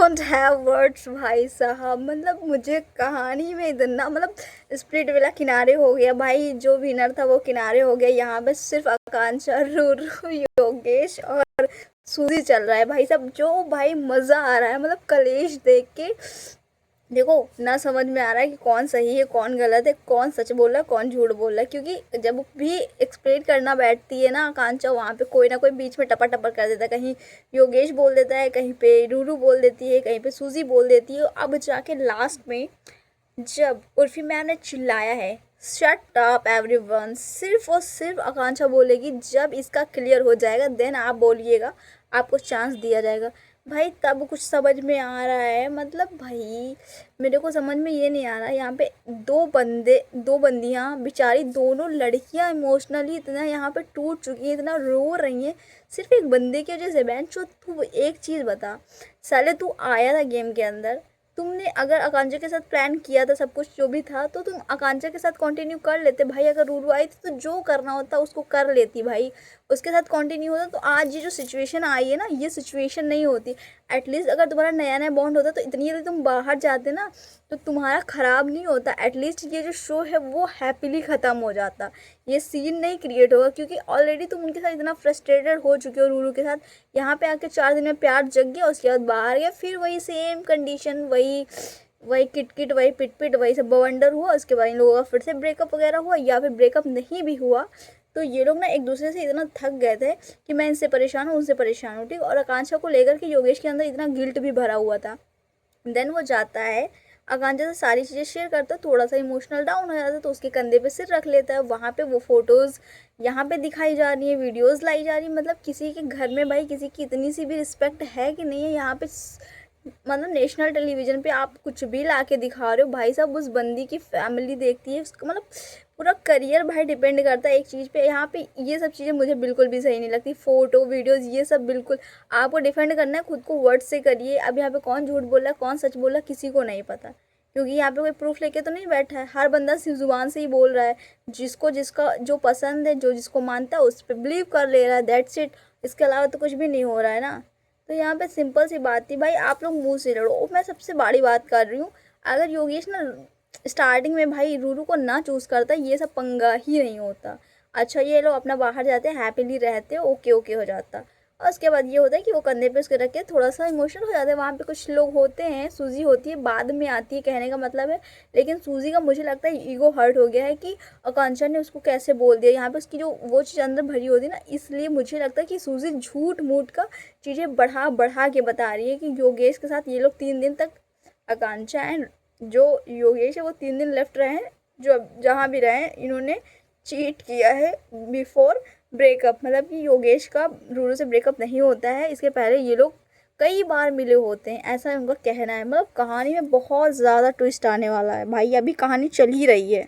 Don't have words भाई साहब। मतलब मुझे कहानी में इतना मतलब स्प्लिट विला किनारे हो गया भाई, जो विनर था वो किनारे हो गया। यहाँ पे सिर्फ आकांक्षा, रूरू, योगेश और सूजी चल रहा है भाई साहब। जो भाई मज़ा आ रहा है मतलब कलेश देख के। देखो ना समझ में आ रहा है कि कौन सही है कौन गलत है, कौन सच बोल रहा है कौन झूठ बोल रहा है। क्योंकि जब भी एक्सप्लेन करना बैठती है ना आकांक्षा, वहाँ पे कोई ना कोई बीच में टपा टपर कर देता है। कहीं योगेश बोल देता है, कहीं पे रूरू बोल देती है, कहीं पे सूजी बोल देती है। अब जाके लास्ट में जब उर्फी मैम ने चिल्लाया है शट अप एवरीवन, सिर्फ और सिर्फ आकांक्षा बोलेगी जब इसका क्लियर हो जाएगा देन आप बोलिएगा, आपको चांस दिया जाएगा। भाई तब कुछ समझ में आ रहा है। मतलब भाई मेरे को समझ में ये नहीं आ रहा, यहाँ पे दो बंदियाँ बेचारी, दोनों लड़कियाँ इमोशनली इतना यहाँ पे टूट चुकी हैं, इतना रो रही हैं सिर्फ एक बंदे की वजह से। बहन चो तू एक चीज़ बता, साले तू आया था गेम के अंदर, तुमने अगर आकांक्षा के साथ प्लान किया था सब कुछ जो भी था तो तुम आकांक्षा के साथ कंटिन्यू कर लेते भाई। अगर रूरू आई थी तो जो करना होता उसको कर लेती भाई, उसके साथ कंटिन्यू होता तो आज ये जो सिचुएशन आई है ना ये सिचुएशन नहीं होती। एटलीस्ट अगर तुम्हारा नया नया बॉन्ड होता तो इतनी जल्दी तुम बाहर जाते ना तो तुम्हारा ख़राब नहीं होता। एटलीस्ट ये जो शो है वो हैप्पीली ख़त्म हो जाता, ये सीन नहीं क्रिएट होगा। क्योंकि ऑलरेडी तुम उनके साथ इतना फ्रस्ट्रेटेड हो चुके हो रूरू के साथ, यहाँ पे आके 4 दिन में प्यार जग गया, उसके बाद बाहर गया, फिर वही सेम कंडीशन, वही वही किटकिट, वही पिट वही सब बवंडर हुआ। उसके बाद इन लोगों का फिर से ब्रेकअप वगैरह हुआ, या फिर ब्रेकअप नहीं भी हुआ तो ये लोग ना एक दूसरे से इतना थक गए थे कि मैं इनसे परेशान हूँ उनसे परेशान हूँ, ठीक। और आकांक्षा को लेकर के योगेश के अंदर इतना गिल्ट भी भरा हुआ था। देन वो जाता है आकांक्षा से सारी चीज़ें शेयर करता है, थोड़ा सा इमोशनल डाउन हो जाता है तो उसके कंधे पे सिर रख लेता है। वहाँ पे वो फ़ोटोज़ यहाँ पे दिखाई जा रही है, वीडियोज़ लाई जा रही है। मतलब किसी के घर में भाई किसी की इतनी सी भी रिस्पेक्ट है कि नहीं है यहाँ पे। मतलब नेशनल टेलीविज़न पे आप कुछ भी ला के दिखा रहे हो भाई साहब, उस बंदी की फैमिली देखती है, उसका मतलब पूरा करियर भाई डिपेंड करता है एक चीज़ पे। यहाँ पे ये सब चीज़ें मुझे बिल्कुल भी सही नहीं लगती, फ़ोटो वीडियोज़ ये सब बिल्कुल। आपको डिफेंड करना है खुद को वर्ड से करिए। अब यहाँ पे कौन झूठ बोल रहा है कौन सच बोल रहा है किसी को नहीं पता, क्योंकि यहाँ पे कोई प्रूफ लेके तो नहीं बैठा है। हर बंदा सिर्फ ज़ुबान से ही बोल रहा है, जिसको जिसका जो पसंद है जो जिसको मानता है उस पर बिलीव कर ले रहा है, दैट्स इट। इसके अलावा तो कुछ भी नहीं हो रहा है ना। तो यहाँ पे सिंपल सी बात थी भाई, आप लोग मुंह से लड़ो। मैं सबसे बड़ी बात कर रही हूँ, अगर योगेश ना स्टार्टिंग में भाई रूरू को ना चूज़ करता ये सब पंगा ही नहीं होता। अच्छा ये लोग अपना बाहर जाते हैं हैप्पीली रहते हैं, ओके ओके हो जाता। और उसके बाद ये होता है कि वो कंधे पे उसके रख के थोड़ा सा इमोशनल हो जाता है। वहाँ पे कुछ लोग होते हैं, सूजी होती है बाद में आती है कहने का मतलब है। लेकिन सूजी का मुझे लगता है ईगो हर्ट हो गया है कि आकांक्षा ने उसको कैसे बोल दिया। यहाँ पे उसकी जो वो चीज़ अंदर भरी होती है ना, इसलिए मुझे लगता है कि सूजी झूठ मूठ का चीज़ें बढ़ा बढ़ा के बता रही है कि योगेश के साथ ये लोग 3 दिन तक, आकांक्षा एंड जो योगेश है वो 3 दिन लेफ्ट रहे हैं, जो अब जहाँ भी रहे इन्होंने चीट किया है बिफोर ब्रेकअप। मतलब कि योगेश का रूरू से ब्रेकअप नहीं होता है, इसके पहले ये लोग कई बार मिले होते हैं, ऐसा उनका कहना है। मतलब कहानी में बहुत ज़्यादा ट्विस्ट आने वाला है भाई, अभी कहानी चल ही रही है।